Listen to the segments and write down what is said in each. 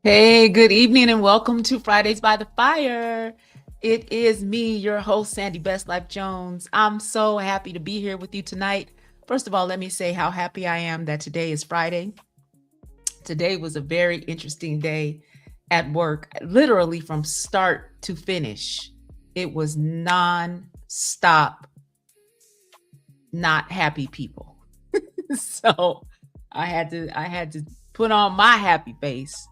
Hey, good evening and welcome to Fridays by the Fire. It is me, your host, Sandy Best Life Jones. I'm so happy to be here with you tonight. First of all, let me say how happy I am that today is Friday. Today was a very interesting day at work, literally from start to finish. It was non-stop, not happy people. So I had to put on my happy face.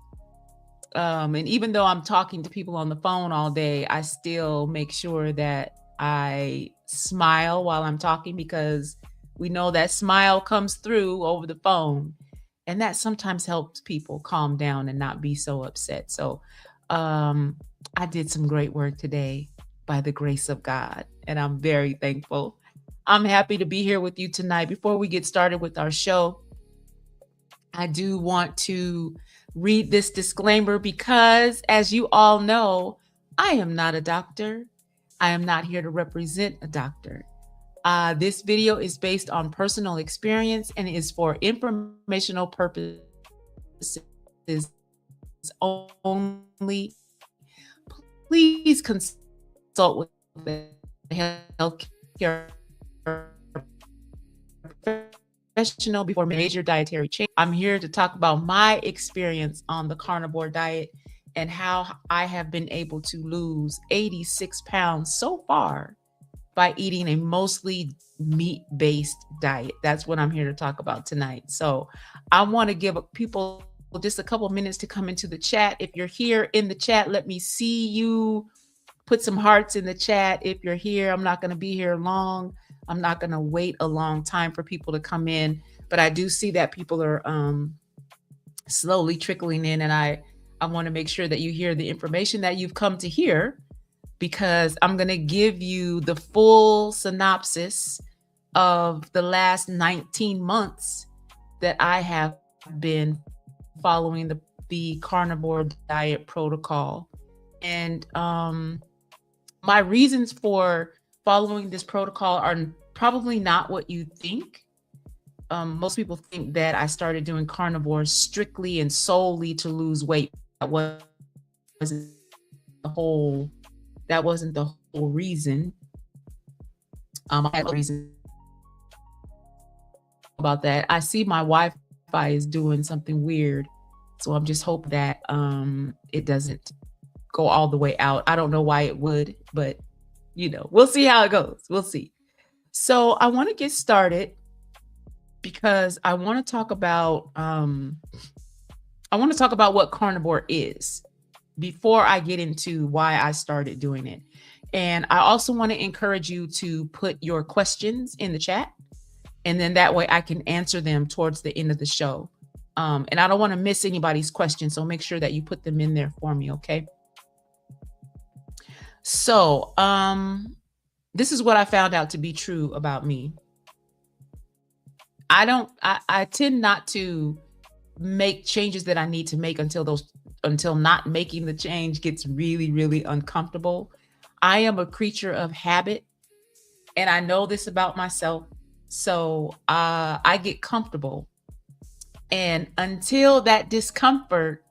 And even though I'm talking to people on the phone all day, I still make sure that I smile while I'm talking because we know that smile comes through over the phone. And that sometimes helps people calm down and not be so upset. So um, I did some great work today by the grace of God, and I'm very thankful. I'm happy to be here with you tonight. Before we get started with our show, I do want to read this disclaimer because, as you all know, I am not a doctor. I am not here to represent a doctor. This video is based on personal experience and is for informational purposes only. Please consult with the healthcare professional before major dietary change. I'm here to talk about my experience on the carnivore diet and how I have been able to lose 86 pounds so far by eating a mostly meat-based diet. That's what I'm here to talk about tonight. So I want to give people just a couple minutes to come into the chat. If you're here in the chat, let me see you. Put some hearts in the chat if you're here. I'm not going to be here long. I'm not going to wait a long time for people to come in, but I do see that people are slowly trickling in, and I want to make sure that you hear the information that you've come to hear, because I'm going to give you the full synopsis of the last 19 months that I have been following the carnivore diet protocol. And my reasons for following this protocol are probably not what you think. Most people think that I started doing carnivore strictly and solely to lose weight. The whole that wasn't the whole reason. I had a reason about that. I see my Wi-Fi is doing something weird, so I'm just hoping that it doesn't go all the way out. I don't know why it would, but we'll see how it goes. We'll see. So I want to get started because I want to talk about what carnivore is before I get into why I started doing it. And I also want to encourage you to put your questions in the chat, and then that way I can answer them towards the end of the show. And I don't want to miss anybody's questions, so make sure that you put them in there for me, okay? So, this is what I found out to be true about me. I tend not to make changes that I need to make until not making the change gets really, really uncomfortable. I am a creature of habit, and I know this about myself. So I get comfortable. And until that discomfort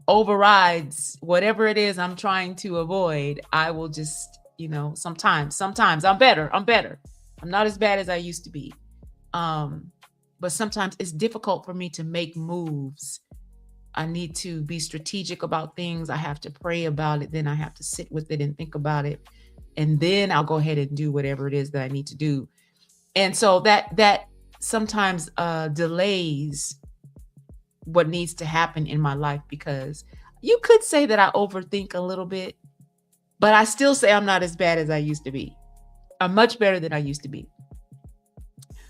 overrides whatever it is I'm trying to avoid, I will just, sometimes I'm better. I'm not as bad as I used to be. But sometimes it's difficult for me to make moves. I need to be strategic about things. I have to pray about it. Then I have to sit with it and think about it. And then I'll go ahead and do whatever it is that I need to do. And so that sometimes delays what needs to happen in my life, because you could say that I overthink a little bit, but I still say I'm not as bad as I used to be. I'm much better than I used to be.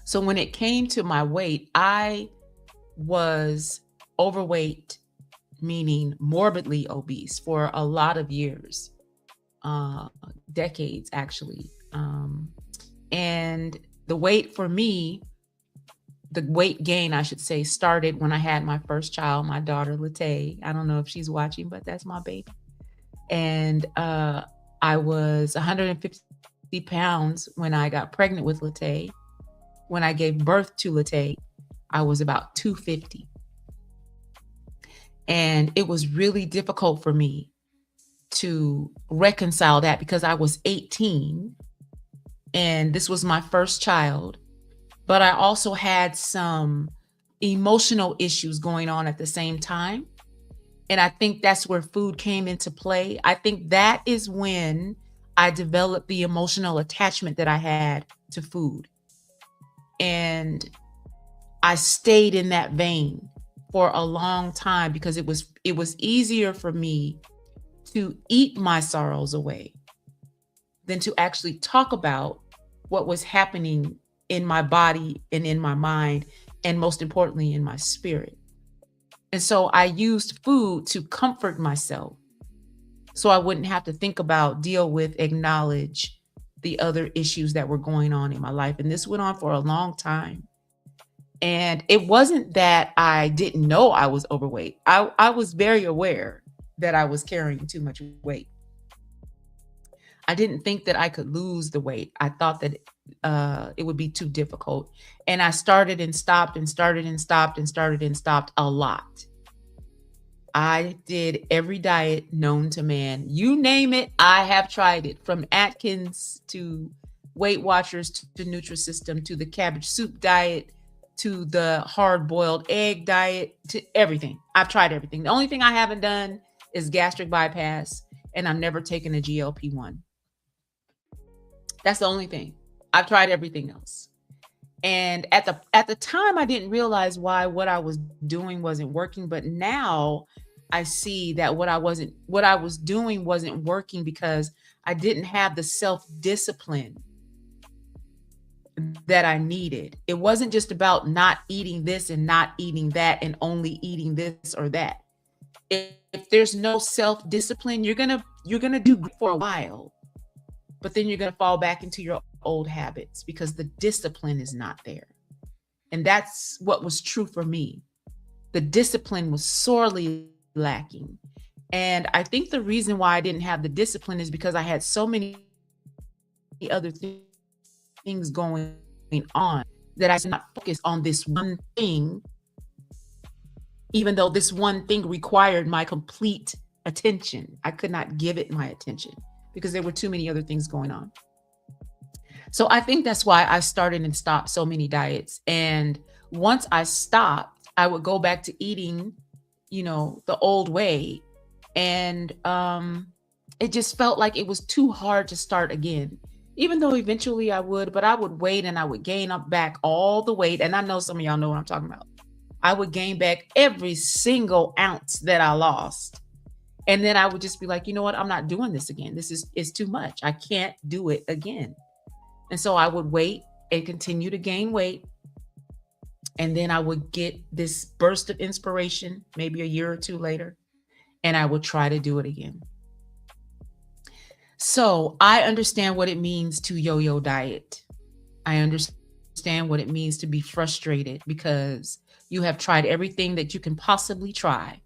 So when it came to my weight, I was overweight, meaning morbidly obese, for a lot of years, decades actually. And the weight for me, the weight gain, I should say, started when I had my first child, my daughter, Latay. I don't know if she's watching, but that's my baby. And I was 150 pounds when I got pregnant with Latay. When I gave birth to Latay, I was about 250. And it was really difficult for me to reconcile that because I was 18 and this was my first child, but I also had some emotional issues going on at the same time. And I think that's where food came into play. I think that is when I developed the emotional attachment that I had to food. And I stayed in that vein for a long time because it was easier for me to eat my sorrows away than to actually talk about what was happening in my body and in my mind, and most importantly, in my spirit. And so I used food to comfort myself so I wouldn't have to think about, deal with, acknowledge the other issues that were going on in my life. And this went on for a long time. And it wasn't that I didn't know I was overweight. I was very aware that I was carrying too much weight. I didn't think that I could lose the weight. I thought that it would be too difficult. And I started and stopped and started and stopped and started and stopped a lot. I did every diet known to man. You name it, I have tried it. From Atkins to Weight Watchers to Nutrisystem to the cabbage soup diet to the hard-boiled egg diet to everything. I've tried everything. The only thing I haven't done is gastric bypass, and I've never taken a GLP-1. That's the only thing. I've tried everything else. And at the time, I didn't realize why what I was doing wasn't working. But now I see that what I was doing wasn't working because I didn't have the self-discipline that I needed. It wasn't just about not eating this and not eating that and only eating this or that. If there's no self-discipline, you're gonna do great for a while, but then you're gonna fall back into your old habits because the discipline is not there. And that's what was true for me. The discipline was sorely lacking. And I think the reason why I didn't have the discipline is because I had so many other things going on that I did not focus on this one thing, even though this one thing required my complete attention. I could not give it my attention because there were too many other things going on. So I think that's why I started and stopped so many diets. And once I stopped, I would go back to eating, the old way. And it just felt like it was too hard to start again, even though eventually I would, but I would wait and I would gain up back all the weight. And I know some of y'all know what I'm talking about. I would gain back every single ounce that I lost. And then I would just be like, you know what? I'm not doing this again. This is too much. I can't do it again. And so I would wait and continue to gain weight. And then I would get this burst of inspiration, maybe a year or two later, and I would try to do it again. So I understand what it means to yo-yo diet. I understand what it means to be frustrated because you have tried everything that you can possibly try.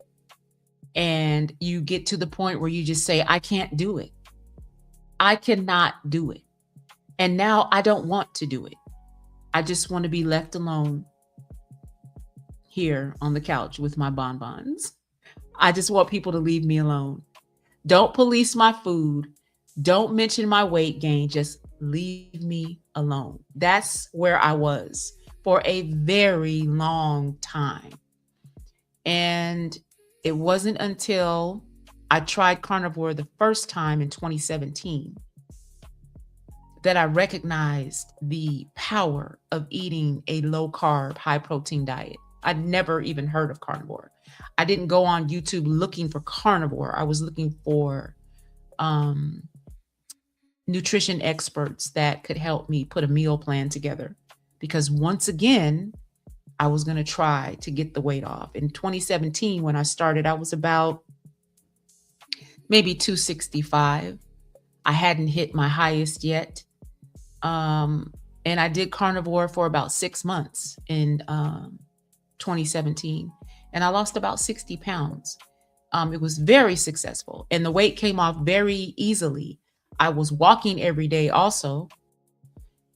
And you get to the point where you just say, I can't do it. I cannot do it. And now I don't want to do it. I just want to be left alone here on the couch with my bonbons. I just want people to leave me alone. Don't police my food. Don't mention my weight gain. Just leave me alone. That's where I was for a very long time. And it wasn't until I tried carnivore the first time in 2017 that I recognized the power of eating a low carb, high protein diet. I'd never even heard of carnivore. I didn't go on YouTube looking for carnivore. I was looking for nutrition experts that could help me put a meal plan together. Because once again, I was going to try to get the weight off. In 2017, when I started, I was about maybe 265. I hadn't hit my highest yet. And I did carnivore for about 6 months in 2017. And I lost about 60 pounds. It was very successful. And the weight came off very easily. I was walking every day also,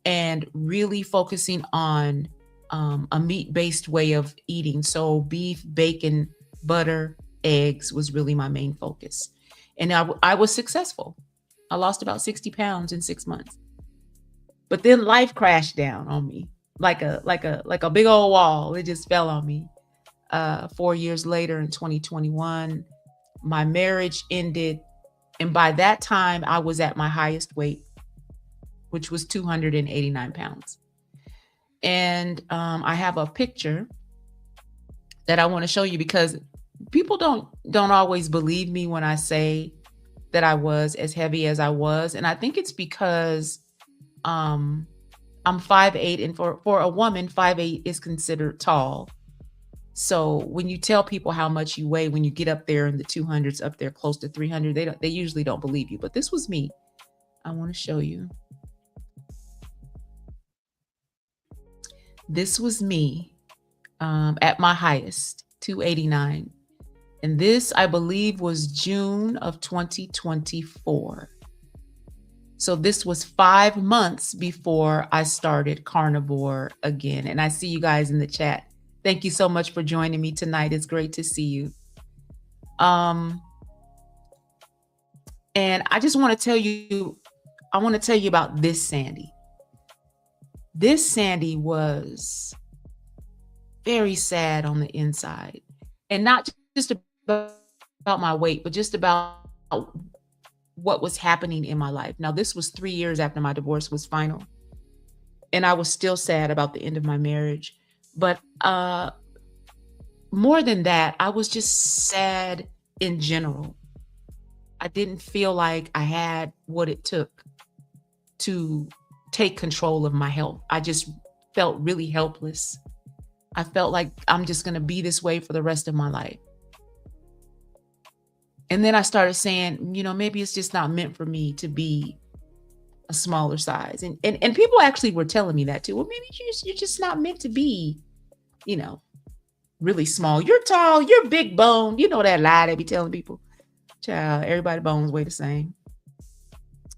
and really focusing on a meat-based way of eating. So beef, bacon, butter, eggs was really my main focus. And I was successful. I lost about 60 pounds in 6 months. But then life crashed down on me like a big old wall. It just fell on me. 4 years later in 2021, my marriage ended. And by that time, I was at my highest weight, which was 289 pounds. And I have a picture that I want to show you because people don't always believe me when I say that I was as heavy as I was. And I think it's because um, I'm 5'8", and for a woman, 5'8" is considered tall. So when you tell people how much you weigh, when you get up there in the 200s, up there close to 300, they usually don't believe you. But this was me. I want to show you. This was me at my highest, 289. And this, I believe, was June of 2024. So this was 5 months before I started carnivore again. And I see you guys in the chat. Thank you so much for joining me tonight. It's great to see you. And I just want to tell you, about this Sandy. This Sandy was very sad on the inside, and not just about my weight, but just about what was happening in my life. Now, this was 3 years after my divorce was final, and I was still sad about the end of my marriage. But more than that, I was just sad in general. I didn't feel like I had what it took to take control of my health. I just felt really helpless. I felt like I'm just going to be this way for the rest of my life. And then I started saying, maybe it's just not meant for me to be a smaller size. And people actually were telling me that too. Well, maybe you're just not meant to be, really small. You're tall, you're big bone. You know that lie they be telling people. Child, everybody's bones weigh the same.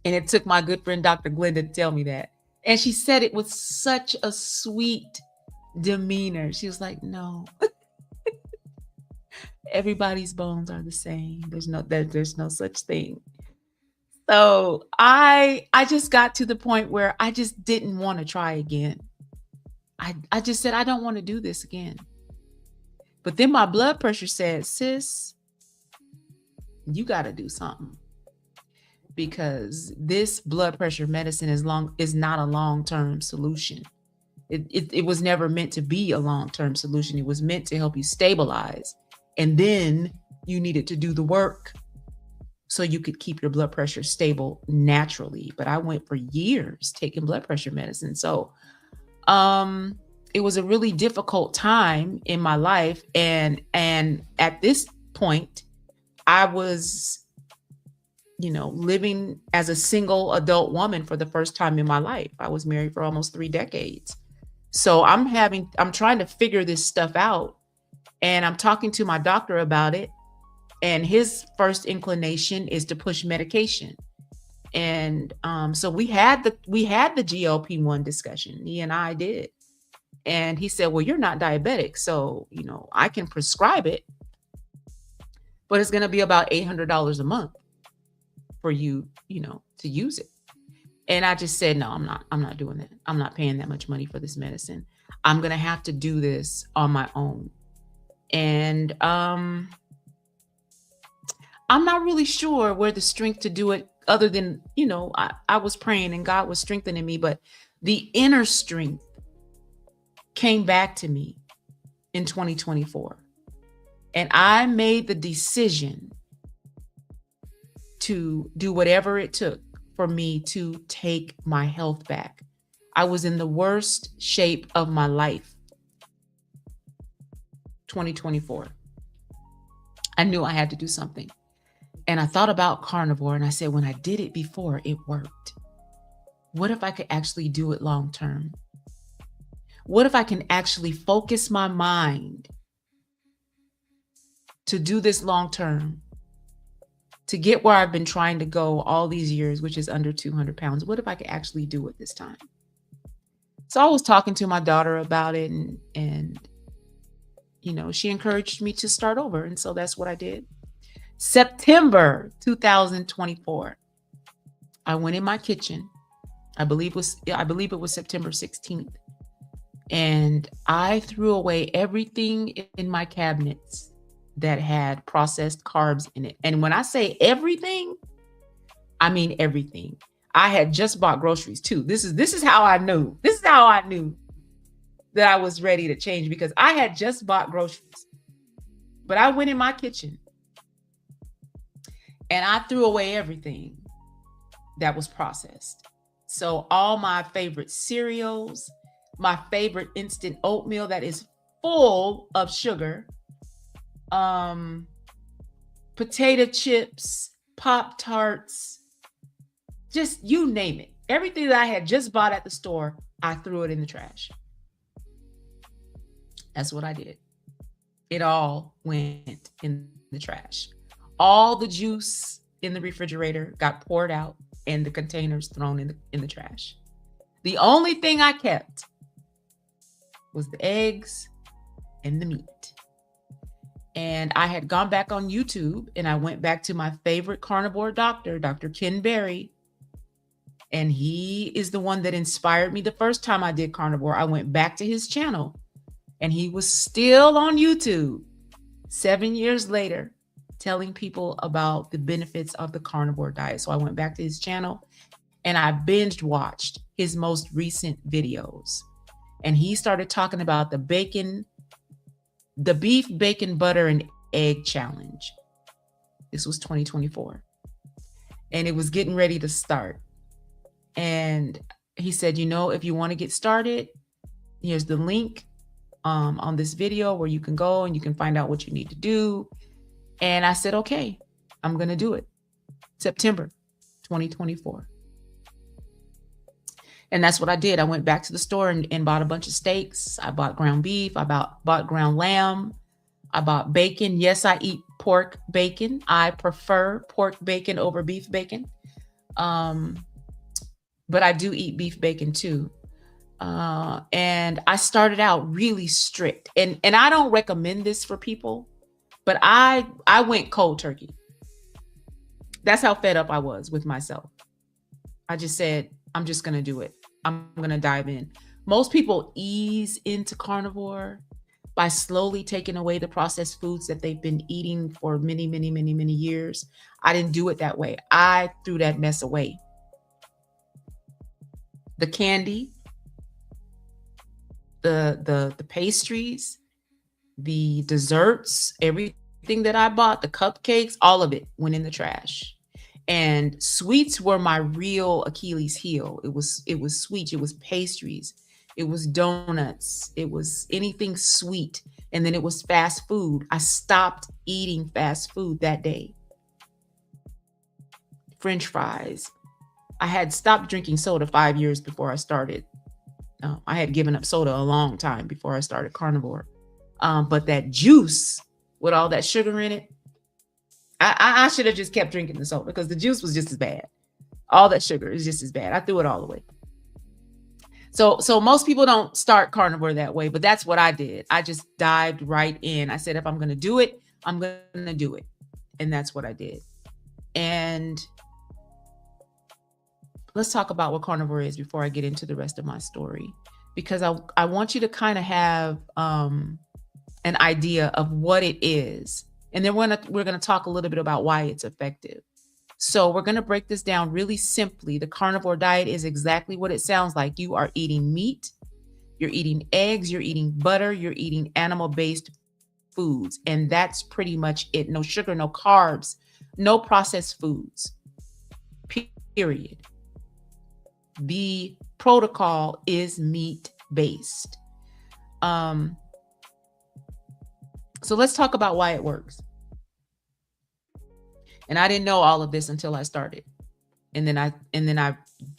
And it took my good friend, Dr. Glenda, to tell me that. And she said it with such a sweet demeanor. She was like, no, everybody's bones are the same. There's no such thing. So I just got to the point where I just didn't want to try again. I just said, I don't want to do this again. But then my blood pressure said, sis, you got to do something, because this blood pressure medicine is not a long-term solution. It was never meant to be a long-term solution. It was meant to help you stabilize. And then you needed to do the work so you could keep your blood pressure stable naturally. But I went for years taking blood pressure medicine. So it was a really difficult time in my life. And at this point, I was, living as a single adult woman for the first time in my life. I was married for almost 3 decades. So I'm trying to figure this stuff out, and I'm talking to my doctor about it. And his first inclination is to push medication. And so we had the GLP-1 discussion. He and I did. And he said, well, you're not diabetic, so, I can prescribe it, but it's going to be about $800 a month for you, to use it. And I just said, no, I'm not doing that. I'm not paying that much money for this medicine. I'm going to have to do this on my own. And I'm not really sure where the strength to do it, other than, I was praying and God was strengthening me, but the inner strength came back to me in 2024. And I made the decision to do whatever it took for me to take my health back. I was in the worst shape of my life. 2024. I knew I had to do something. And I thought about carnivore, and I said, when I did it before, it worked. What if I could actually do it long term? What if I can actually focus my mind to do this long term, to get where I've been trying to go all these years, which is under 200 pounds? What if I could actually do it this time? So I was talking to my daughter about it, and she encouraged me to start over. And so that's what I did. September 2024, I went in my kitchen. I believe it was September 16th. And I threw away everything in my cabinets that had processed carbs in it. And when I say everything, I mean everything. I had just bought groceries too. This is how I knew. This is how I knew that I was ready to change, because I had just bought groceries. But I went in my kitchen and I threw away everything that was processed. So all my favorite cereals, my favorite instant oatmeal that is full of sugar, potato chips, Pop Tarts, just you name it. Everything that I had just bought at the store, I threw it in the trash. That's what I did. It all went in the trash. All the juice in the refrigerator got poured out and the containers thrown in the trash. The only thing I kept was the eggs and the meat. And I had gone back on YouTube and I went back to my favorite carnivore doctor, Dr. Ken Berry. And he is the one that inspired me the first time I did carnivore. I went back to his channel and he was still on YouTube 7 years later, telling people about the benefits of the carnivore diet. So I went back to his channel and I binge watched his most recent videos. And he started talking about the beef, bacon, butter, and egg challenge. This was 2024. And it was getting ready to start. And he said, if you want to get started, here's the link on this video where you can go and you can find out what you need to do. And I said, okay, I'm going to do it. September 2024. And that's what I did. I went back to the store and bought a bunch of steaks. I bought ground beef. I bought ground lamb. I bought bacon. Yes, I eat pork bacon. I prefer pork bacon over beef bacon. But I do eat beef bacon too. And I started out really strict. And I don't recommend this for people, but I went cold turkey. That's how fed up I was with myself. I just said, I'm just going to do it. I'm going to dive in. Most people ease into carnivore by slowly taking away the processed foods that they've been eating for many, many, many, many years. I didn't do it that way. I threw that mess away. The candy, the pastries, the desserts, everything that I bought, the cupcakes, all of it went in the trash. And sweets were my real Achilles heel. It was sweet. It was pastries. It was donuts. It was anything sweet. And then it was fast food. I stopped eating fast food that day. French fries. I had stopped drinking soda 5 years before I started. I had given up soda a long time before I started carnivore. But that juice with all that sugar in it, I should have just kept drinking the soda because the juice was just as bad. All that sugar is just as bad. I threw it all away. So most people don't start carnivore that way, but that's what I did. I just dived right in. I said, if I'm going to do it, I'm going to do it. And that's what I did. And let's talk about what carnivore is before I get into the rest of my story, because I want you to kind of have an idea of what it is. And then we're going to talk a little bit about why it's effective. So we're going to break this down really simply. The carnivore diet is exactly what it sounds like. You are eating meat, you're eating eggs, you're eating butter, you're eating animal-based foods. And that's pretty much it. No sugar, no carbs, no processed foods, period. The protocol is meat-based. So let's talk about why it works. And I didn't know all of this until I started. And then I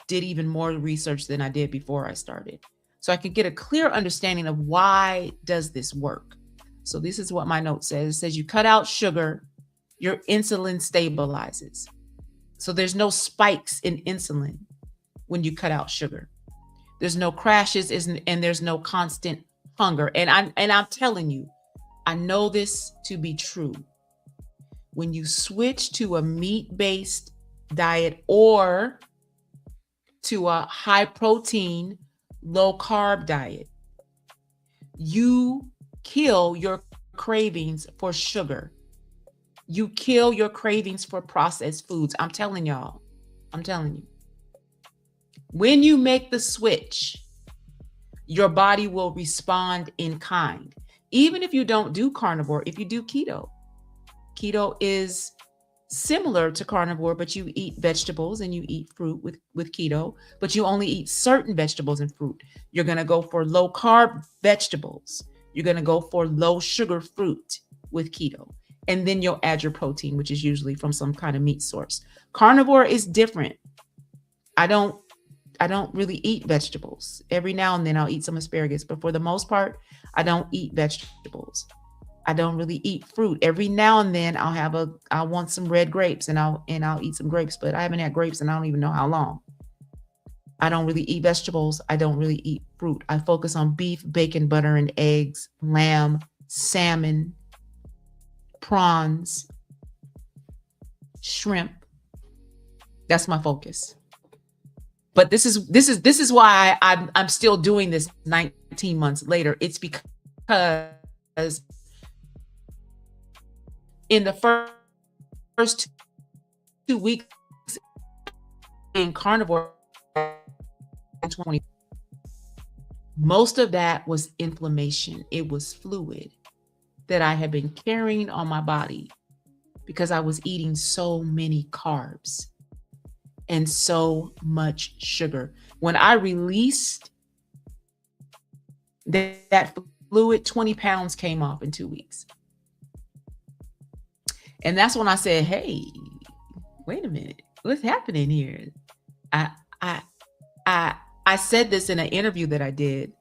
did even more research than I did before I started. So I could get a clear understanding of why does this work. So this is what my note says. It says you cut out sugar, your insulin stabilizes. So there's no spikes in insulin when you cut out sugar. There's no crashes and there's no constant hunger. And I'm telling you, I know this to be true. When you switch to a meat-based diet or to a high protein, low carb diet, you kill your cravings for sugar. You kill your cravings for processed foods. I'm telling y'all. I'm telling you. When you make the switch, your body will respond in kind. Even if you don't do carnivore, if you do keto, keto is similar to carnivore, but you eat vegetables and you eat fruit with keto, but you only eat certain vegetables and fruit. You're going to go for low carb vegetables. You're going to go for low sugar fruit with keto. And then you'll add your protein, which is usually from some kind of meat source. Carnivore is different. I don't really eat vegetables. Every now and then I'll eat some asparagus, but for the most part, I don't eat vegetables. I don't really eat fruit. Every now and then I want some red grapes and I'll eat some grapes, but I haven't had grapes and I don't even know how long. I don't really eat vegetables. I don't really eat fruit. I focus on beef, bacon, butter, and eggs, lamb, salmon, prawns, shrimp. That's my focus. But this is why I'm still doing this 19 months later. It's because in the first 2 weeks in carnivore 20, most of that was inflammation. It was fluid that I had been carrying on my body because I was eating so many carbs and so much sugar. When I released that fluid, 20 pounds came off in 2 weeks. And that's when I said, hey, wait a minute, what's happening here? I said this in an interview that I did.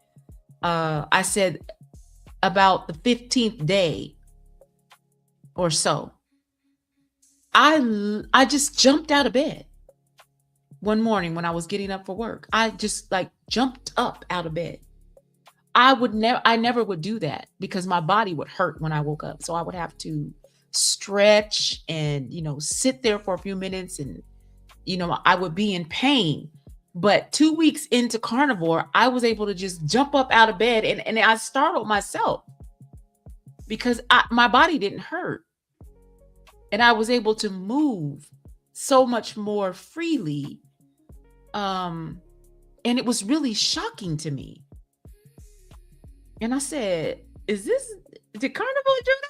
I said about the 15th day or so, I just jumped out of bed one morning when I was getting up for work. I just jumped up out of bed. I never would do that because my body would hurt when I woke up. So I would have to stretch and, sit there for a few minutes and, I would be in pain. But 2 weeks into carnivore, I was able to just jump up out of bed and I startled myself because my body didn't hurt. And I was able to move so much more freely. And it was really shocking to me. And I said, did carnivore do that?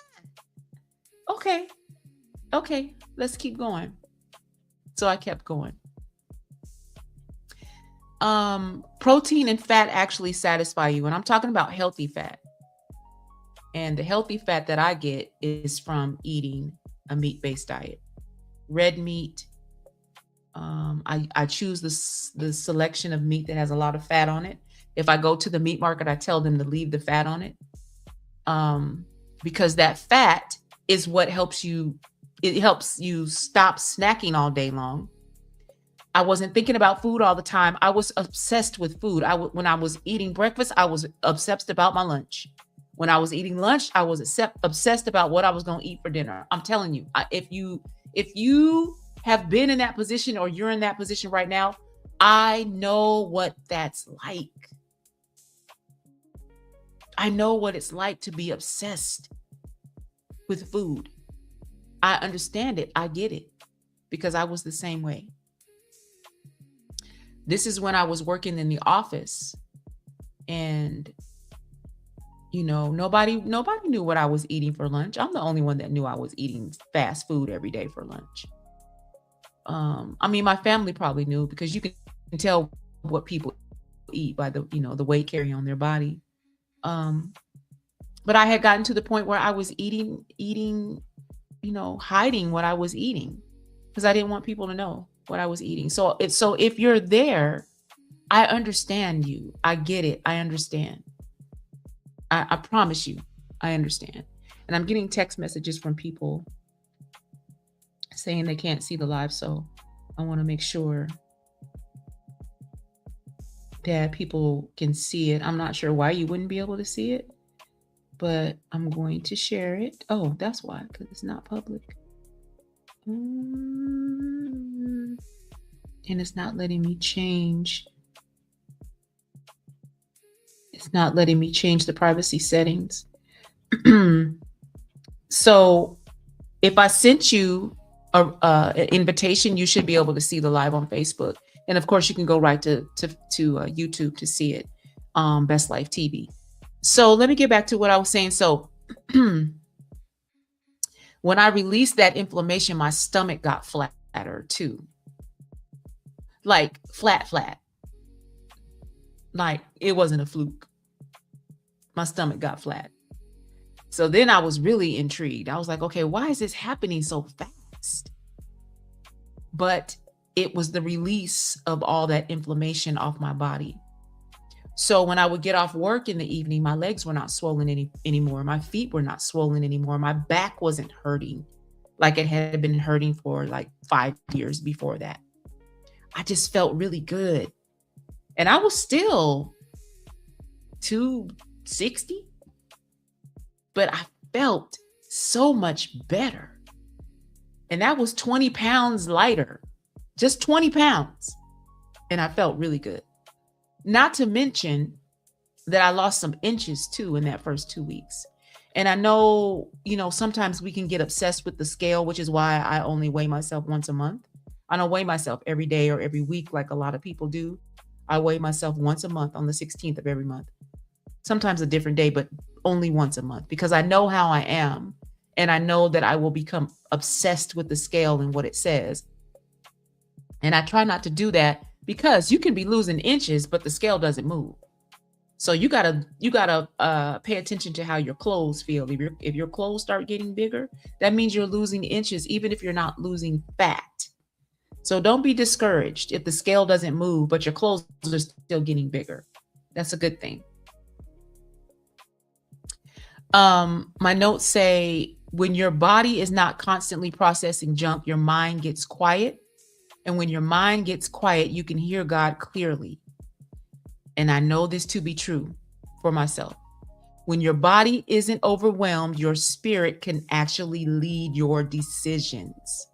Okay, let's keep going. So I kept going. Protein and fat actually satisfy you. And I'm talking about healthy fat. And the healthy fat that I get is from eating a meat-based diet. Red meat. I choose the selection of meat that has a lot of fat on it. If I go to the meat market, I tell them to leave the fat on it. Because that fat is what helps you stop snacking all day long. I wasn't thinking about food all the time. I was obsessed with food. When I was eating breakfast, I was obsessed about my lunch. When I was eating lunch, I was obsessed about what I was going to eat for dinner. I'm telling you, if you have been in that position or you're in that position right now, I know what that's like. I know what it's like to be obsessed with food. I understand it. I get it because I was the same way. This is when I was working in the office and, nobody knew what I was eating for lunch. I'm the only one that knew I was eating fast food every day for lunch. My family probably knew because you can tell what people eat by the weight carry on their body. But I had gotten to the point where I was eating, hiding what I was eating because I didn't want people to know what I was eating. So if you're there, I understand you. I get it. I understand. I promise you, I understand. And I'm getting text messages from people saying they can't see the live. So I want to make sure that people can see it. I'm not sure why you wouldn't be able to see it, but I'm going to share it. Oh, that's why, because it's not public. Mm, and it's not letting me change. It's not letting me change the privacy settings. So if I sent you an invitation, you should be able to see the live on Facebook, and of course, you can go right to YouTube to see it. Best Life TV. So let me get back to what I was saying. So when I released that inflammation, my stomach got flatter too, like flat. Like it wasn't a fluke. My stomach got flat. So then I was really intrigued. I was like, okay, why is this happening so fast? But it was the release of all that inflammation off my body. So when I would get off work in the evening, my legs were not swollen anymore. My feet were not swollen anymore. My back wasn't hurting like it had been hurting for like 5 years before that. I just felt really good. And I was still 260, but I felt so much better. And that was 20 pounds lighter, just 20 pounds. And I felt really good. Not to mention that I lost some inches too in that first 2 weeks. And I know, sometimes we can get obsessed with the scale, which is why I only weigh myself once a month. I don't weigh myself every day or every week like a lot of people do. I weigh myself once a month on the 16th of every month. Sometimes a different day, but only once a month, because I know how I am. And I know that I will become obsessed with the scale and what it says. And I try not to do that, because you can be losing inches, but the scale doesn't move. So you gotta pay attention to how your clothes feel. If your clothes start getting bigger, that means you're losing inches, even if you're not losing fat. So don't be discouraged if the scale doesn't move, but your clothes are still getting bigger. That's a good thing. My notes say, when your body is not constantly processing junk, your mind gets quiet. And when your mind gets quiet, you can hear God clearly. And I know this to be true for myself. When your body isn't overwhelmed, your spirit can actually lead your decisions.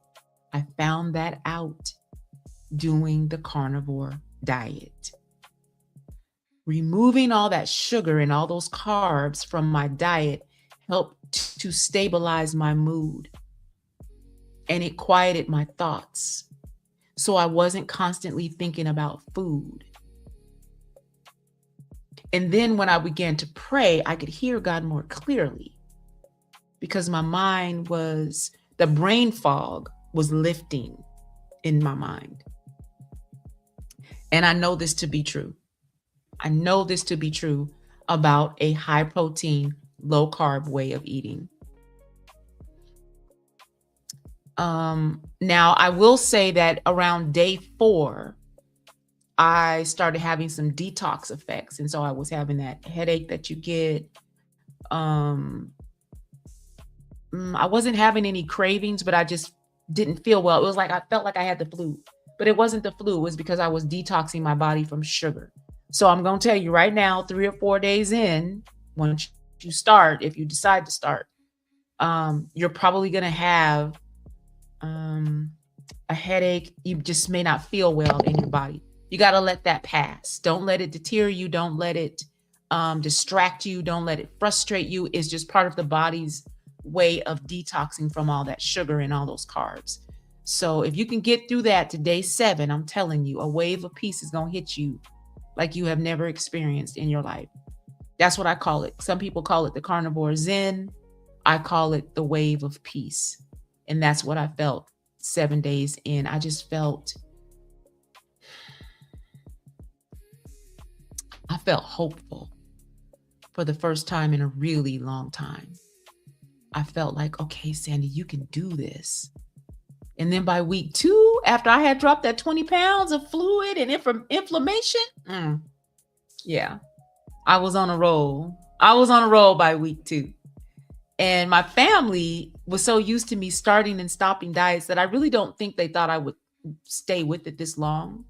I found that out doing the carnivore diet. Removing all that sugar and all those carbs from my diet helped to stabilize my mood. And it quieted my thoughts, so I wasn't constantly thinking about food. And then when I began to pray, I could hear God more clearly, because my mind the brain fog was lifting in my mind. And I know this to be true. I know this to be true about a high protein, low carb way of eating. Now, I will say that around day 4, I started having some detox effects. And so I was having that headache that you get. I wasn't having any cravings, but I just didn't feel well. It was like I felt like I had the flu, but it wasn't the flu. It was because I was detoxing my body from sugar. So I'm going to tell you right now, 3 or 4 days in, once you start, if you decide to start, you're probably going to have a headache. You just may not feel well in your body. You got to let that pass. Don't let it deter you. Don't let it distract you. Don't let it frustrate you. It's just part of the body's way of detoxing from all that sugar and all those carbs. So if you can get through that to day 7, I'm telling you, a wave of peace is going to hit you like you have never experienced in your life. That's what I call it. Some people call it the carnivore zen. I call it the wave of peace. And that's what I felt 7 days in. I just felt hopeful for the first time in a really long time. I felt like, okay, Sandy, you can do this. And then by week 2, after I had dropped that 20 pounds of fluid and inflammation, yeah, I was on a roll. I was on a roll by week 2. And my family was so used to me starting and stopping diets that I really don't think they thought I would stay with it this long.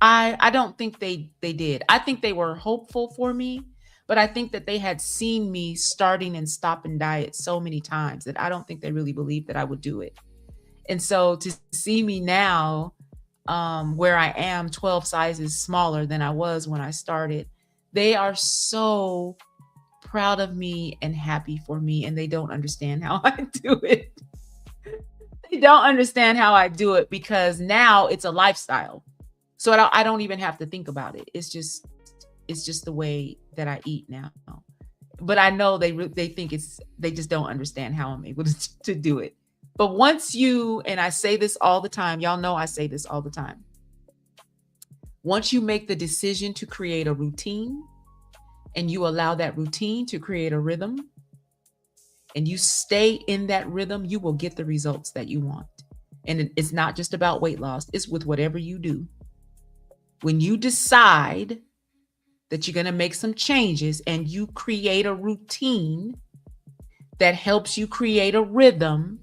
I don't think they did. I think they were hopeful for me, But I think that they had seen me starting and stopping diet so many times that I don't think they really believed that I would do it. And so to see me now, where I am 12 sizes smaller than I was when I started, they are so proud of me and happy for me, and they don't understand how I do it. They don't understand how I do it because now it's a lifestyle. So I don't even have to think about it. It's just the way that I eat now. But I know they think they just don't understand how I'm able to do it. But once you, and I say this all the time, y'all know I say this all the time. Once you make the decision to create a routine and you allow that routine to create a rhythm and you stay in that rhythm, you will get the results that you want. And it's not just about weight loss, it's with whatever you do. When you decide that you're going to make some changes and you create a routine that helps you create a rhythm,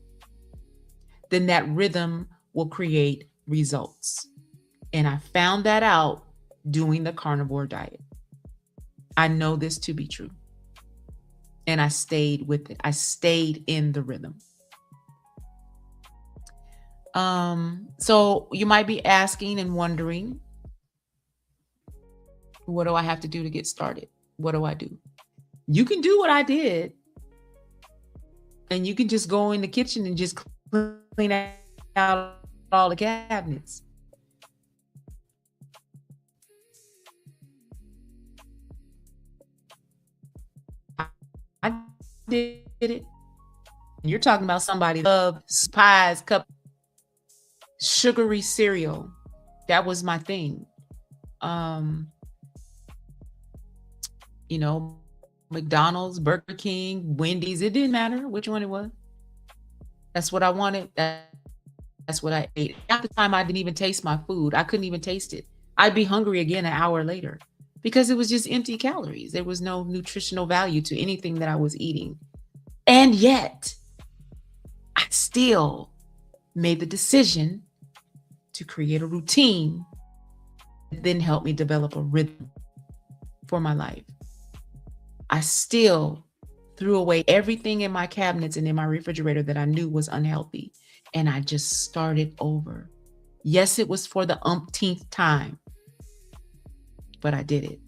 then that rhythm will create results. And I found that out doing the carnivore diet. I know this to be true. And I stayed with it. I stayed in the rhythm. So you might be asking and wondering, what do I have to do to get started? What do I do? You can do what I did. And you can just go in the kitchen and just clean out all the cabinets. I did it. You're talking about somebody that loves pies, cup, sugary cereal. That was my thing. McDonald's, Burger King, Wendy's, it didn't matter which one it was. That's what I wanted. That's what I ate. Half the time I didn't even taste my food. I couldn't even taste it. I'd be hungry again an hour later because it was just empty calories. There was no nutritional value to anything that I was eating. And yet, I still made the decision to create a routine that then helped me develop a rhythm for my life. I still threw away everything in my cabinets and in my refrigerator that I knew was unhealthy. And I just started over. Yes, it was for the umpteenth time, but I did it.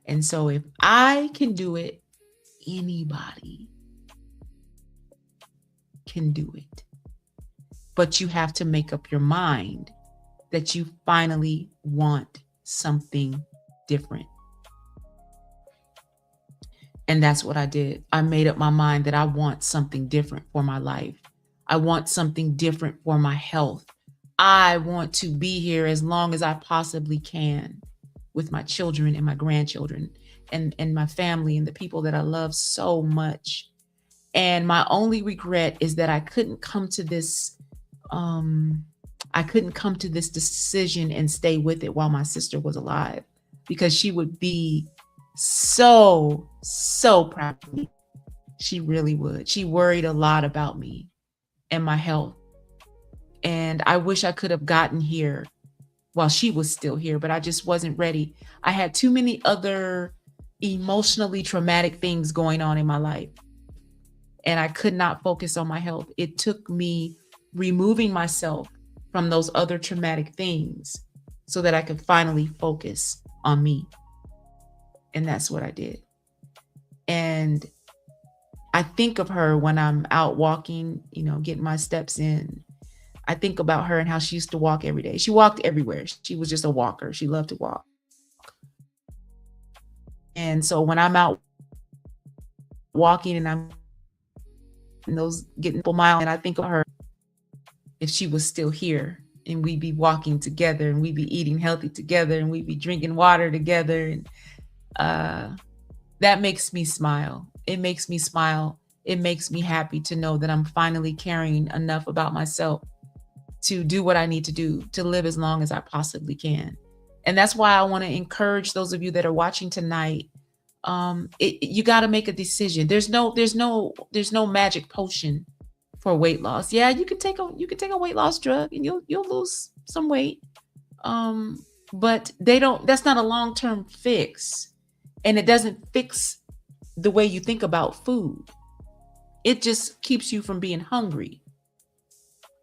And so if I can do it, anybody can do it. But you have to make up your mind that you finally want something different. And that's what I did. I made up my mind that I want something different for my life. I want something different for my health. I want to be here as long as I possibly can with my children and my grandchildren and my family and the people that I love so much. And my only regret is that I couldn't come to this decision and stay with it while my sister was alive, because she would be so proud of me. She really would. She worried a lot about me and my health. And I wish I could have gotten here while she was still here, but I just wasn't ready. I had too many other emotionally traumatic things going on in my life, and I could not focus on my health. It took me removing myself from those other traumatic things so that I could finally focus on me. And that's what I did. And I think of her when I'm out walking, getting my steps in. I think about her and how she used to walk every day. She walked everywhere. She was just a walker. She loved to walk. And so when I'm out walking and I'm in those getting a mile, and I think of her if she was still here, and we'd be walking together and we'd be eating healthy together and we'd be drinking water together. And that makes me smile. It makes me smile. It makes me happy to know that I'm finally caring enough about myself to do what I need to do to live as long as I possibly can. And that's why I want to encourage those of you that are watching tonight. You got to make a decision. There's no magic potion for weight loss. Yeah, you can take a weight loss drug and you'll lose some weight. But that's not a long-term fix. And it doesn't fix the way you think about food. It just keeps you from being hungry.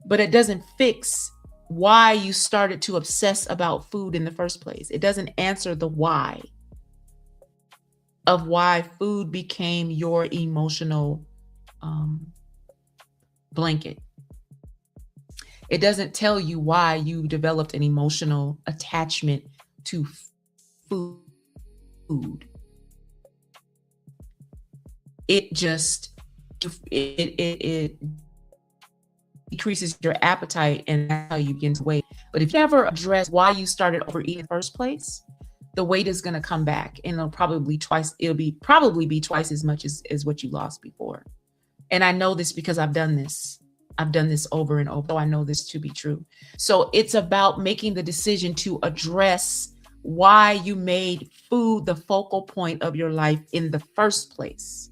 But it doesn't fix why you started to obsess about food in the first place. It doesn't answer the why of why food became your emotional um, blanket. It doesn't tell you why you developed an emotional attachment to food. It just it decreases your appetite, and that's how you begin to weigh. But if you never address why you started overeating in the first place, the weight is going to come back, and it'll probably be twice as much as what you lost before. And I know this because I've done this. I've done this over and over. So I know this to be true. So it's about making the decision to address why you made food the focal point of your life in the first place.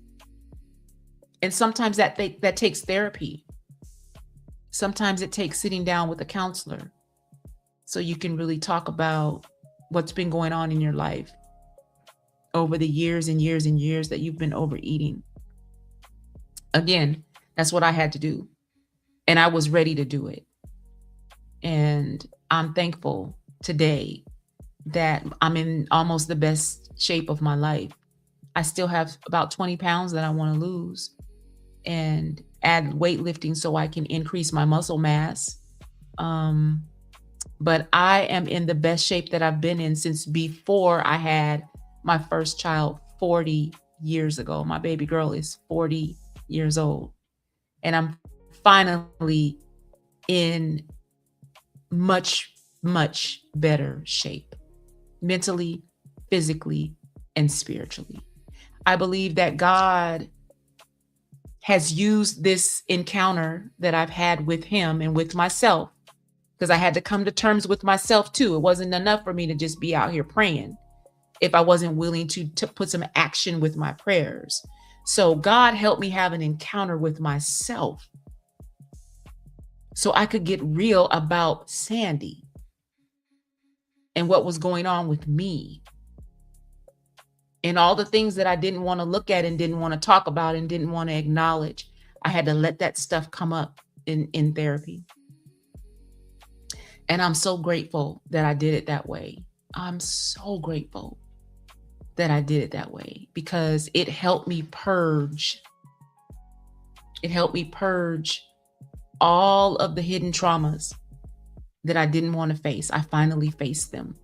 And sometimes that takes therapy. Sometimes it takes sitting down with a counselor so you can really talk about what's been going on in your life over the years and years and years that you've been overeating. Again, that's what I had to do. And I was ready to do it. And I'm thankful today that I'm in almost the best shape of my life. I still have about 20 pounds that I want to lose and add weightlifting so I can increase my muscle mass. But I am in the best shape that I've been in since before I had my first child 40 years ago. My baby girl is 40 years old. And I'm finally in much, much better shape, mentally, physically, and spiritually. I believe that God has used this encounter that I've had with him and with myself, because I had to come to terms with myself too. It wasn't enough for me to just be out here praying if I wasn't willing to put some action with my prayers. So God helped me have an encounter with myself so I could get real about Sandy and what was going on with me and all the things that I didn't want to look at and didn't want to talk about and didn't want to acknowledge. I had to let that stuff come up in therapy. And I'm so grateful that I did it that way. I'm so grateful that I did it that way because it helped me purge. It helped me purge all of the hidden traumas that I didn't want to face. I finally faced them.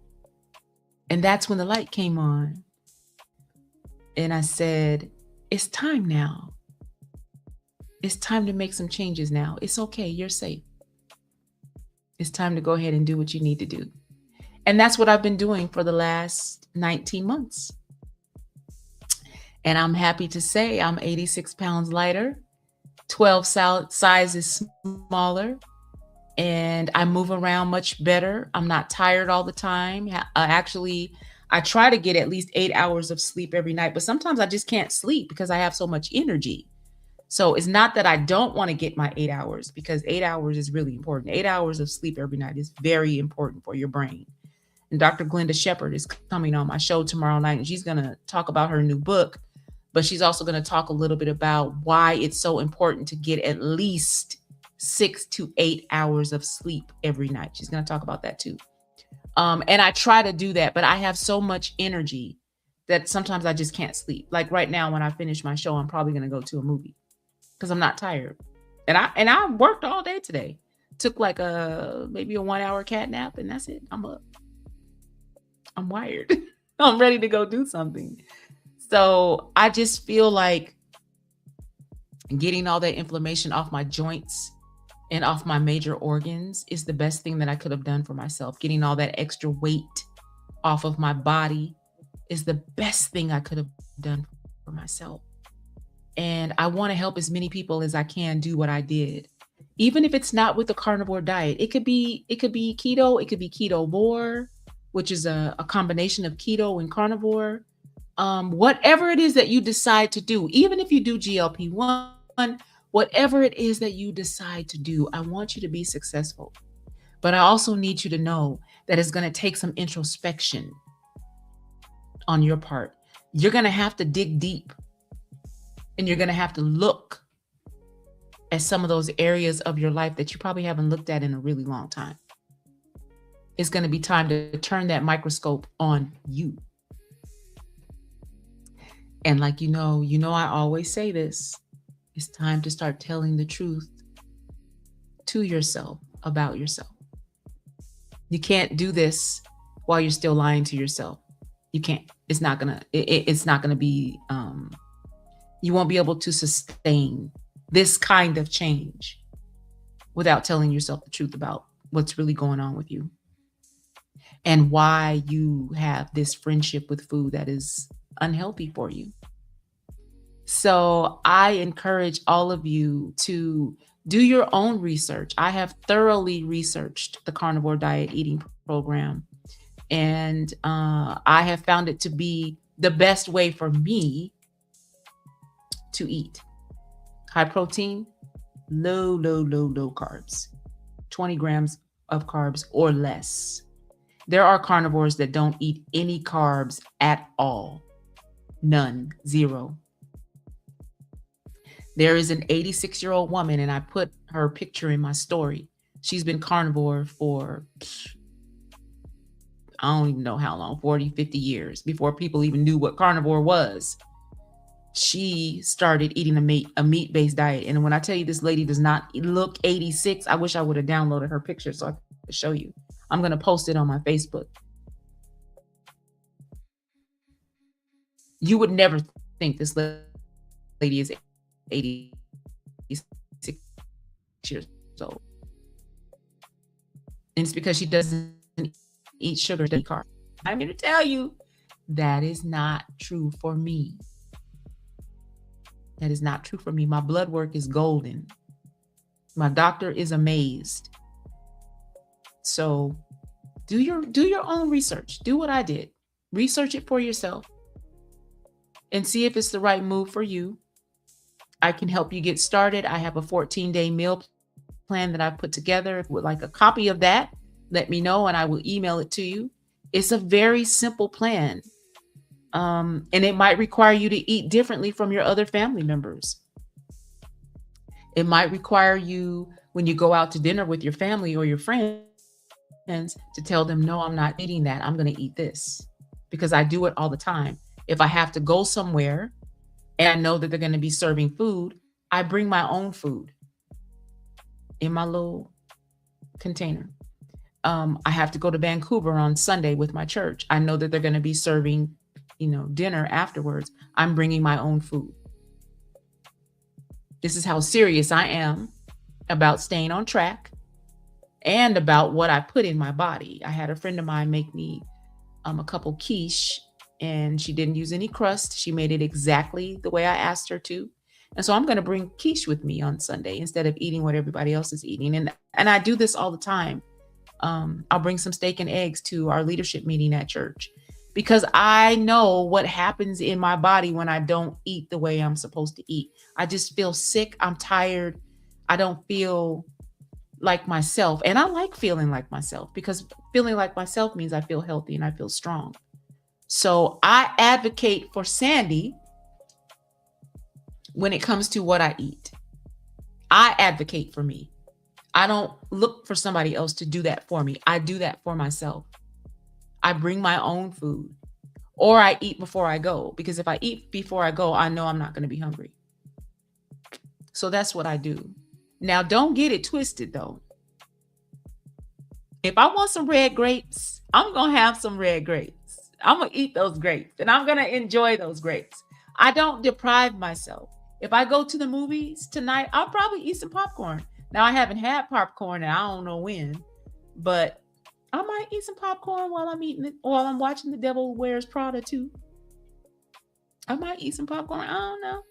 And that's when the light came on. And I said, it's time now. It's time to make some changes now. It's okay. You're safe. It's time to go ahead and do what you need to do. And that's what I've been doing for the last 19 months. And I'm happy to say I'm 86 pounds lighter, 12 sizes smaller, and I move around much better. I'm not tired all the time. Actually, I try to get at least 8 hours of sleep every night, but sometimes I just can't sleep because I have so much energy. So it's not that I don't want to get my 8 hours, because 8 hours is really important. 8 hours of sleep every night is very important for your brain. And Dr. Glenda Shepherd is coming on my show tomorrow night, and she's going to talk about her new book, but she's also going to talk a little bit about why it's so important to get at least 6 to 8 hours of sleep every night. She's going to talk about that too. And I try to do that, but I have so much energy that sometimes I just can't sleep. Like right now, when I finish my show, I'm probably going to go to a movie because I'm not tired. And I worked all day today. Took like maybe a 1 hour cat nap, and that's it. I'm up. I'm wired. I'm ready to go do something. So I just feel like getting all that inflammation off my joints and off my major organs is the best thing that I could have done for myself. Getting all that extra weight off of my body is the best thing I could have done for myself. And I want to help as many people as I can do what I did. Even if it's not with the carnivore diet, it could be keto, it could be keto-vore, which is a combination of keto and carnivore. Whatever it is that you decide to do, even if you do GLP-1, whatever it is that you decide to do, I want you to be successful. But I also need you to know that it's going to take some introspection on your part. You're going to have to dig deep, and you're going to have to look at some of those areas of your life that you probably haven't looked at in a really long time. It's going to be time to turn that microscope on you. And like I always say this, it's time to start telling the truth to yourself about yourself. You can't do this while you're still lying to yourself. You can't. It's not gonna be. You won't be able to sustain this kind of change without telling yourself the truth about what's really going on with you and why you have this friendship with food that is unhealthy for you. So I encourage all of you to do your own research. I have thoroughly researched the Carnivore Diet eating program, and I have found it to be the best way for me to eat. High protein, low carbs, 20 grams of carbs or less. There are carnivores that don't eat any carbs at all. None, zero. There is an 86-year-old woman, and I put her picture in my story. She's been carnivore for, I don't even know how long, 40, 50 years, before people even knew what carnivore was. She started eating a meat-based diet. And when I tell you this lady does not look 86, I wish I would have downloaded her picture so I could show you. I'm going to post it on my Facebook. You would never think this lady is 86 years old. And it's because she doesn't eat sugar, doesn't eat carbs. I'm here to tell you that is not true for me. That is not true for me. My blood work is golden. My doctor is amazed. So do your own research. Do what I did. Research it for yourself and see if it's the right move for you. I can help you get started. I have a 14-day meal plan that I've put together. If you would like a copy of that, let me know and I will email it to you. It's a very simple plan. And it might require you to eat differently from your other family members. It might require you, when you go out to dinner with your family or your friends, to tell them, no, I'm not eating that. I'm going to eat this, because I do it all the time. If I have to go somewhere and I know that they're going to be serving food, I bring my own food in my little container. I have to go to Vancouver on Sunday with my church. I know that they're going to be serving dinner afterwards. I'm bringing my own food. This is how serious I am about staying on track and about what I put in my body. I had a friend of mine make me a couple quiche, and she didn't use any crust. She made it exactly the way I asked her to. And so I'm going to bring quiche with me on Sunday instead of eating what everybody else is eating. And I do this all the time. I'll bring some steak and eggs to our leadership meeting at church, because I know what happens in my body when I don't eat the way I'm supposed to eat. I just feel sick. I'm tired. I don't feel like myself. And I like feeling like myself, because feeling like myself means I feel healthy and I feel strong. So I advocate for Sandy when it comes to what I eat. I advocate for me. I don't look for somebody else to do that for me. I do that for myself. I bring my own food, or I eat before I go, because if I eat before I go, I know I'm not going to be hungry. So that's what I do. Now, don't get it twisted though. If I want some red grapes, I'm going to have some red grapes. I'm going to eat those grapes and I'm going to enjoy those grapes. I don't deprive myself. If I go to the movies tonight, I'll probably eat some popcorn. Now, I haven't had popcorn and I don't know when, but I might eat some popcorn while I'm eating it, while I'm watching The Devil Wears Prada too. I might eat some popcorn. I don't know.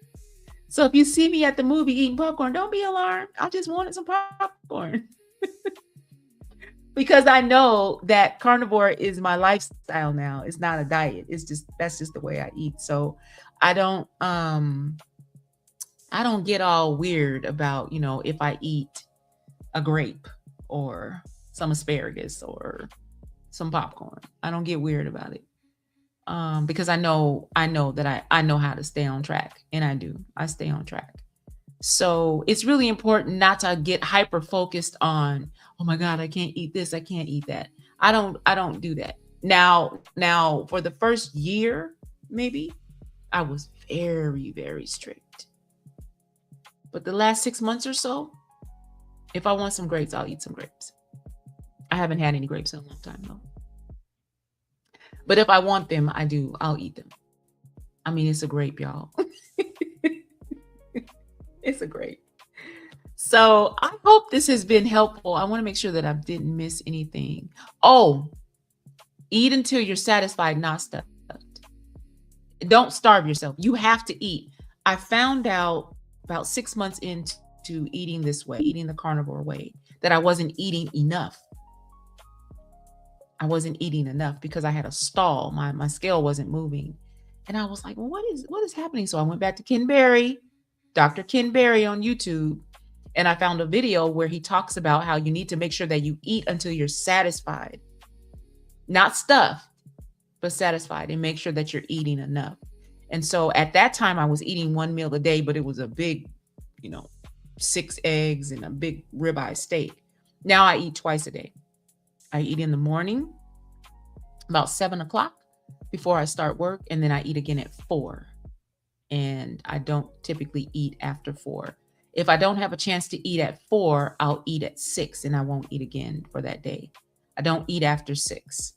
So if you see me at the movie eating popcorn, don't be alarmed. I just wanted some popcorn. Because I know that carnivore is my lifestyle now. It's not a diet. That's just the way I eat. So I don't get all weird about, if I eat a grape or some asparagus or some popcorn. I don't get weird about it. because I know that I know how to stay on track, and I stay on track. So it's really important not to get hyper focused on, oh my God, I can't eat this, I can't eat that. I don't do that. Now for the first year, maybe I was very, very strict. But the last 6 months or so, if I want some grapes, I'll eat some grapes. I haven't had any grapes in a long time though. But if I want them, I'll eat them. I mean, it's a grape, y'all. It's a grape. So I hope this has been helpful. I want to make sure that I didn't miss anything. Oh, eat until you're satisfied, not stuffed. Don't starve yourself. You have to eat. I found out about 6 months into eating this way, eating the carnivore way, that I wasn't eating enough. I wasn't eating enough because I had a stall. My scale wasn't moving. And I was like, well, what is happening? So I went back to Ken Berry, Dr. Ken Berry on YouTube, and I found a video where he talks about how you need to make sure that you eat until you're satisfied. Not stuffed, but satisfied, and make sure that you're eating enough. And so at that time I was eating one meal a day, but it was a big, 6 eggs and a big ribeye steak. Now I eat twice a day. I eat in the morning about 7 o'clock before I start work, and then I eat again at 4. And I don't typically eat after 4. If I don't have a chance to eat at 4, I'll eat at 6, and I won't eat again for that day. I don't eat after 6.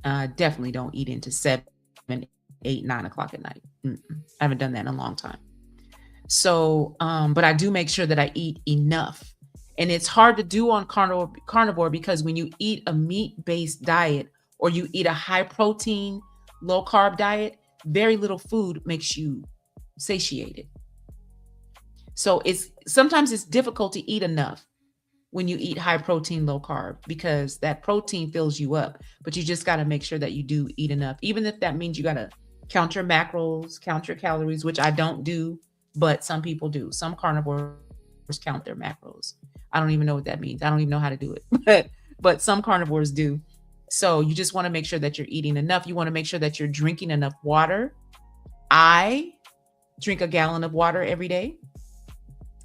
I definitely don't eat into 7, 8, 9 o'clock at night. I haven't done that in a long time. So, but I do make sure that I eat enough. And it's hard to do on carnivore because when you eat a meat-based diet or you eat a high-protein, low-carb diet, very little food makes you satiated. So sometimes it's difficult to eat enough when you eat high-protein, low-carb, because that protein fills you up. But you just got to make sure that you do eat enough, even if that means you got to count your macros, count your calories, which I don't do, but some people do. Some carnivores count their macros. I don't even know what that means. I don't even know how to do it, but some carnivores do. So you just want to make sure that you're eating enough. You want to make sure that you're drinking enough water. I drink a gallon of water every day.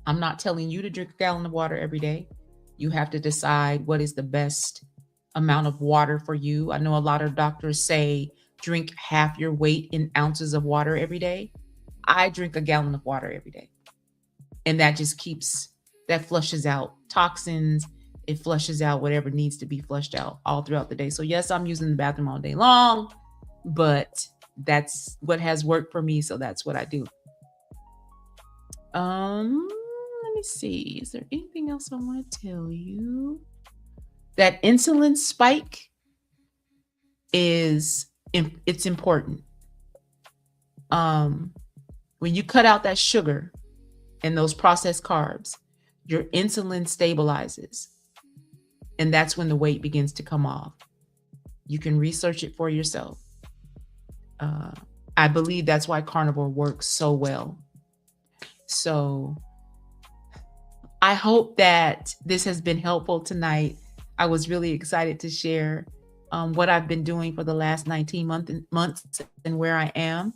I'm not telling you to drink a gallon of water every day. You have to decide what is the best amount of water for you. I know a lot of doctors say drink half your weight in ounces of water every day. I drink a gallon of water every day. And that just that flushes out toxins. It flushes out whatever needs to be flushed out all throughout the day. So yes, I'm using the bathroom all day long, but that's what has worked for me. So that's what I do. Let me see. Is there anything else I want to tell you? That insulin spike it's important. When you cut out that sugar and those processed carbs, your insulin stabilizes. And that's when the weight begins to come off. You can research it for yourself. I believe that's why carnivore works so well. So I hope that this has been helpful tonight. I was really excited to share what I've been doing for the last 19 months and where I am.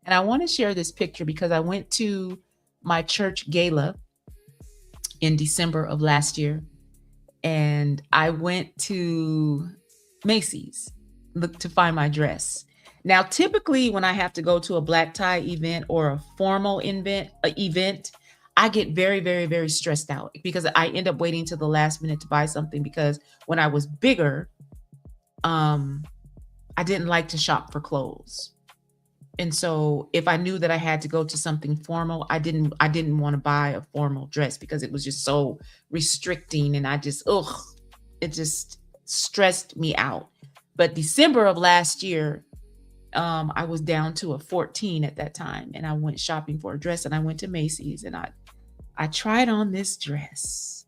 And I want to share this picture because I went to my church gala in December of last year. And I went to Macy's to find my dress. Now, typically when I have to go to a black tie event or a formal event, I get very, very, very stressed out because I end up waiting till the last minute to buy something, because when I was bigger, I didn't like to shop for clothes. And so if I knew that I had to go to something formal, I didn't want to buy a formal dress because it was just so restricting. And it just stressed me out. But December of last year, I was down to a 14 at that time, and I went shopping for a dress, and I went to Macy's, and I tried on this dress,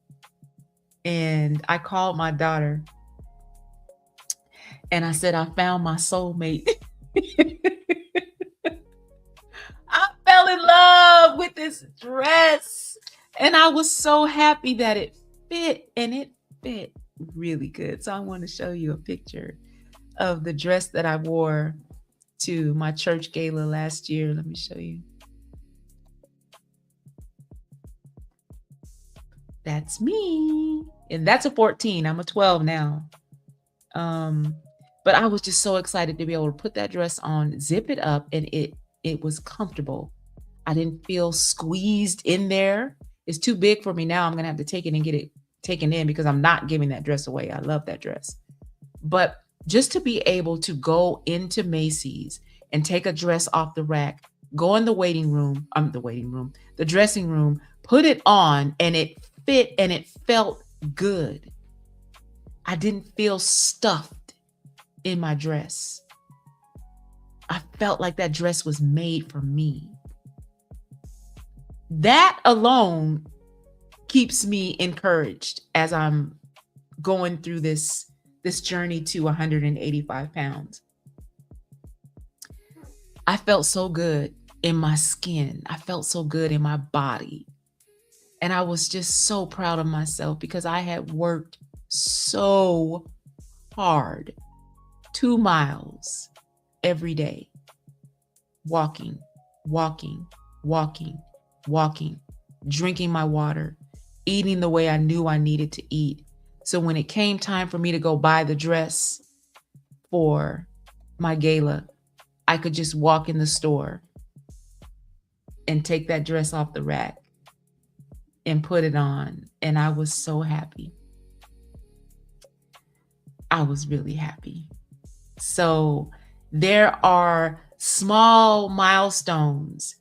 and I called my daughter and I said, I found my soulmate. I fell in love with this dress, and I was so happy that it fit, and it fit really good. So I want to show you a picture of the dress that I wore to my church gala last year. Let me show you. That's me. And that's a 14. I'm a 12 now. Um, but I was just so excited to be able to put that dress on, zip it up, and it was comfortable. I didn't feel squeezed in there. It's too big for me now. I'm gonna have to take it and get it taken in because I'm not giving that dress away. I love that dress. But just to be able to go into Macy's and take a dress off the rack, go in the the dressing room, put it on, and it fit and it felt good. I didn't feel stuffed in my dress. I felt like that dress was made for me. That alone keeps me encouraged as I'm going through this journey to 185 pounds. I felt so good in my skin. I felt so good in my body. And I was just so proud of myself because I had worked so hard, 2 miles every day, walking, walking, walking, walking, drinking my water, eating the way I knew I needed to eat. So when it came time for me to go buy the dress for my gala, I could just walk in the store and take that dress off the rack and put it on. And I was so happy. I was really happy. So there are small milestones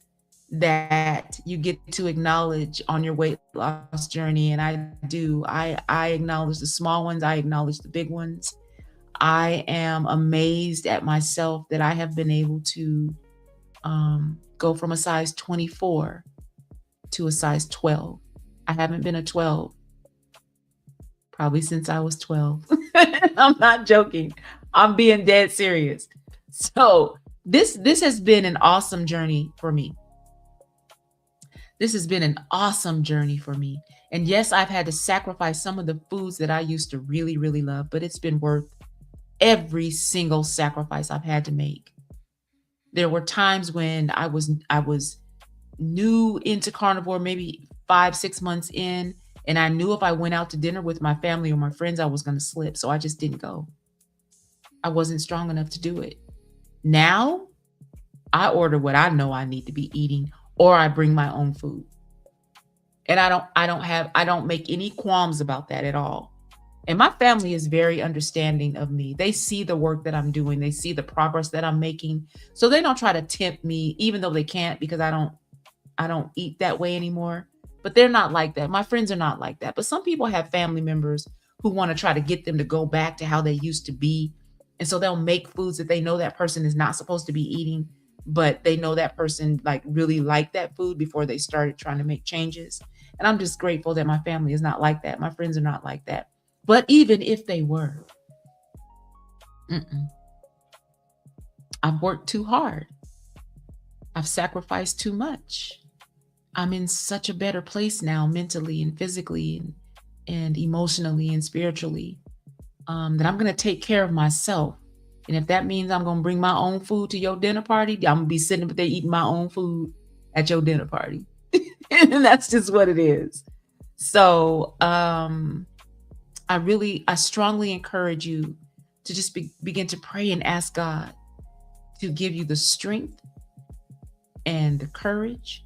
that you get to acknowledge on your weight loss journey. And I do. I acknowledge the small ones. I acknowledge the big ones. I am amazed at myself that I have been able to go from a size 24 to a size 12. I haven't been a 12 probably since I was 12. I'm not joking. I'm being dead serious. So this has been an awesome journey for me. This has been an awesome journey for me. And yes, I've had to sacrifice some of the foods that I used to really, really love, but it's been worth every single sacrifice I've had to make. There were times when I was new into carnivore, maybe 5-6 months in, and I knew if I went out to dinner with my family or my friends, I was going to slip. So I just didn't go. I wasn't strong enough to do it. Now I order what I know I need to be eating, or I bring my own food. And I don't make any qualms about that at all. And my family is very understanding of me. They see the work that I'm doing. They see the progress that I'm making. So they don't try to tempt me, even though they can't, because I don't eat that way anymore. But they're not like that. My friends are not like that. But some people have family members who want to try to get them to go back to how they used to be. And so they'll make foods that they know that person is not supposed to be eating, but they know that person like really liked that food before they started trying to make changes. And I'm just grateful that my family is not like that. My friends are not like that. But even if they were, I've worked too hard. I've sacrificed too much. I'm in such a better place now, mentally and physically and emotionally and spiritually, that I'm going to take care of myself. And if that means I'm going to bring my own food to your dinner party, I'm going to be sitting up there eating my own food at your dinner party. And that's just what it is. So I strongly encourage you to just begin to pray and ask God to give you the strength and the courage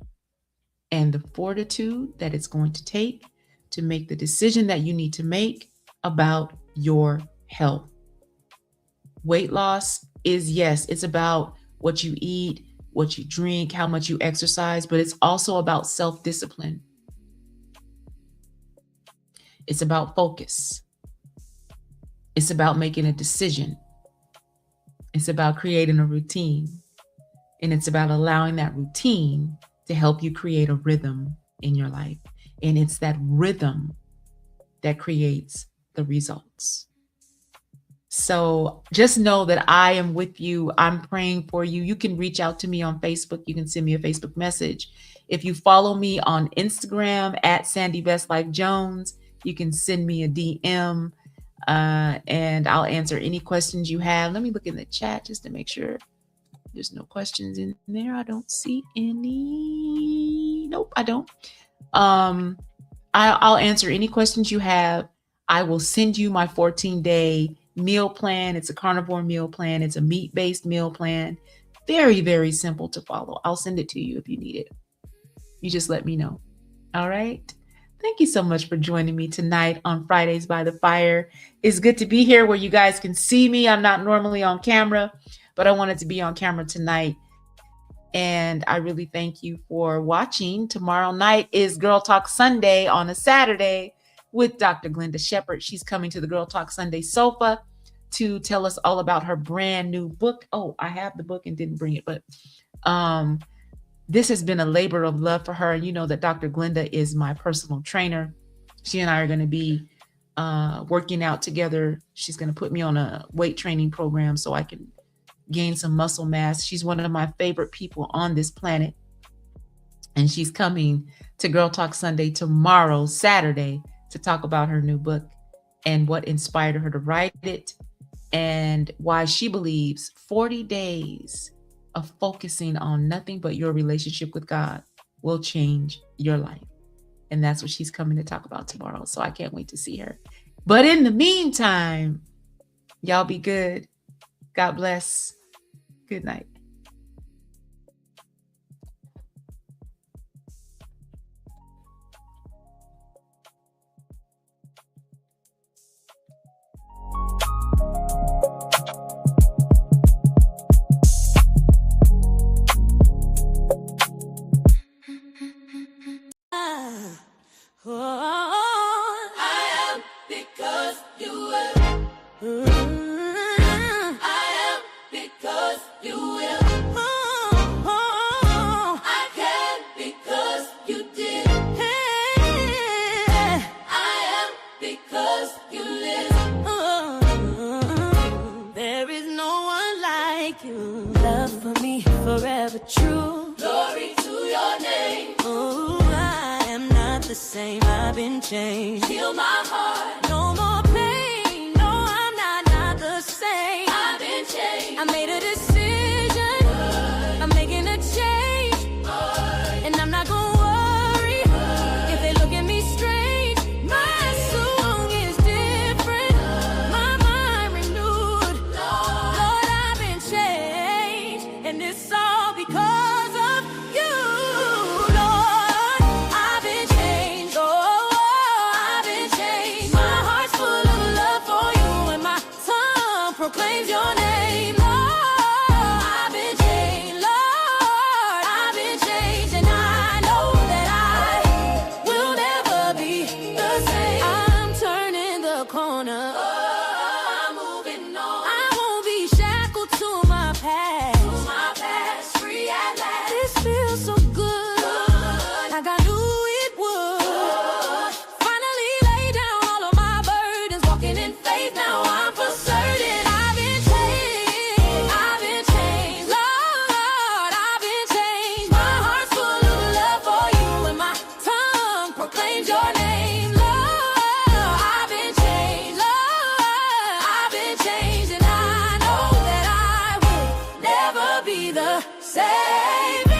and the fortitude that it's going to take to make the decision that you need to make about your health. Weight loss is, yes, it's about what you eat, what you drink, how much you exercise, but it's also about self-discipline. It's about focus. It's about making a decision. It's about creating a routine. And it's about allowing that routine to help you create a rhythm in your life. And it's that rhythm that creates the results. So just know that I am with you. I'm praying for you. You can reach out to me on Facebook. You can send me a Facebook message. If you follow me on Instagram at Sandy Best Life Jones, you can send me a DM. And I'll answer any questions you have. Let me look in the chat just to make sure there's no questions in there. I don't see any. Nope, I don't. I'll answer any questions you have. I will send you my 14-day meal plan. It's a carnivore meal plan. It's a meat-based meal plan. Very, very simple to follow. I'll send it to you if you need it. You just let me know. All right. Thank you so much for joining me tonight on Fridays by the Fire. It's good to be here where you guys can see me. I'm not normally on camera, but I wanted to be on camera tonight. And I really thank you for watching. Tomorrow night is Girl Talk Sunday on a Saturday with Dr. Glenda Shepard. She's coming to the Girl Talk Sunday sofa to tell us all about her brand new book. Oh, I have the book and didn't bring it, but this has been a labor of love for her. And you know that Dr. Glenda is my personal trainer. She and I are going to be working out together. She's going to put me on a weight training program so I can gain some muscle mass. She's one of my favorite people on this planet. And she's coming to Girl Talk Sunday tomorrow, Saturday, to talk about her new book and what inspired her to write it and why she believes 40 days of focusing on nothing but your relationship with God will change your life. And that's what she's coming to talk about tomorrow. So I can't wait to see her. But in the meantime, y'all be good. God bless. Good night. Heal my heart. No more pain. No, I'm not the same. I've been changed. I made a decision. I'm making a change. And I'm not gonna worry if they look at me strange. My song is different. My mind renewed. Lord, I've been changed. And it's all because of you. Proclaims your name, Lord. I've been changed, Lord. I've been changed, and I know that I will never be the same. I'm turning the corner. I'm moving on. I won't be shackled to my past. To my past, free at last. This feels so good. Like I knew it would. Finally lay down all of my burdens, walking in faith. Now I'm for certain. Save